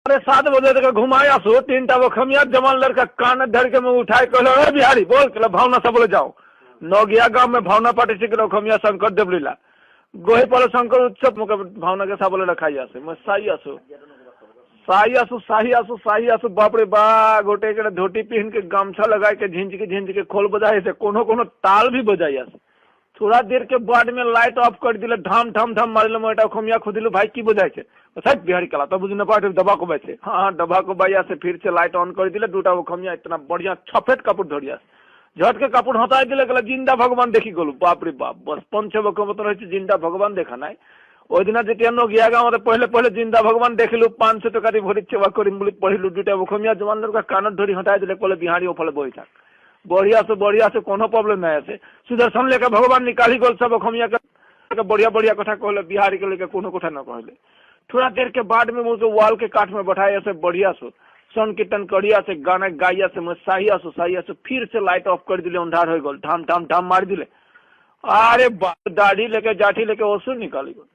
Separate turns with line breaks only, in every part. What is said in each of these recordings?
अरे 7 बजे तक घुमाया सो 3टा वो खमिया जवान लड़का कान धर के मुंह उठाए कहलो बिहारी बोल कहलो भावना सब बोले जाओ नौगिया गांव में भावना पार्टी से कहलो खमिया शंकर देवलीला गोहे पर शंकर उत्सव मुके भावना के सब बोले रखाई आसे मैं साही आसू बाप रे बा गोटे के धोती पहन के गामछा लगाए के झिंझ के खोल बजाए से कोनो ताल भी बजाई आसे थोड़ा देर के बाद में लाइट ऑफ कर दिले ढाम मारिल मोटा खमिया खुदिलु भाई की बजाय छे साहब बिहारी कला तो बुझने पाटे दबा को बैठे हाँ दबा को बैया से फिर से लाइट ऑन कर दिले दूटा वो खमिया इतना बढ़िया छफेट कपूर धरिया झट के कपूर हटाई दिले कहला जिंदा भगवान देखी गलु बाप रे बाप बस 5-6 बक रहे जिंदा भगवान देखा नाई ओई दिना जेतिया नगिया गाँव पहले जिंदा भगवान देखिलु 500 टका भरी सेवा करिम बोली पढ़िलु दूटा वो खमिया जवान लड़का कान धरी हटाई दिले कहले बिहारी ओ फले बही थाक बढ़िया से कोनो प्रॉब्लम नहीं है सुदर्शन लेकर भगवान निकाली गल सब खमिया के बढ़िया कथा कहले बिहारी के लेके कोनो कथा न कहले थोड़ा देर के बाद में मुझे वाल के काठ में बैठाया से बढ़िया सो सन कीर्तन करिया से गाना गाइया से मैं साहिया सो फिर से लाइट ऑफ कर दिले अंधार हो गल ढाम मार दिले अरे दाढ़ी लेके जाठी लेके असुर निकाली गल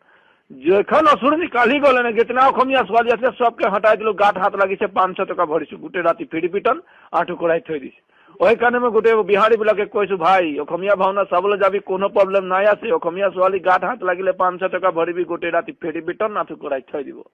जखन असुर निकाली गल ने जितना खमिया सवालिया से सबके हटाई दिलो गाठ हाथ लगी से 500 टका भरी से गुटे राती फिड़ी पिटन आठो कोड़ाई थई दी वही काने में गोटे बिहारी बोला के कोई भाई खमिया भावना सब जाबी कोनो प्रॉब्लम ना आसे खमिया सवाली गाठ हाथ लगिले 500 टका भरी भी गोटे राती फेड़ी पिटन ना तो कराई थई दिबो।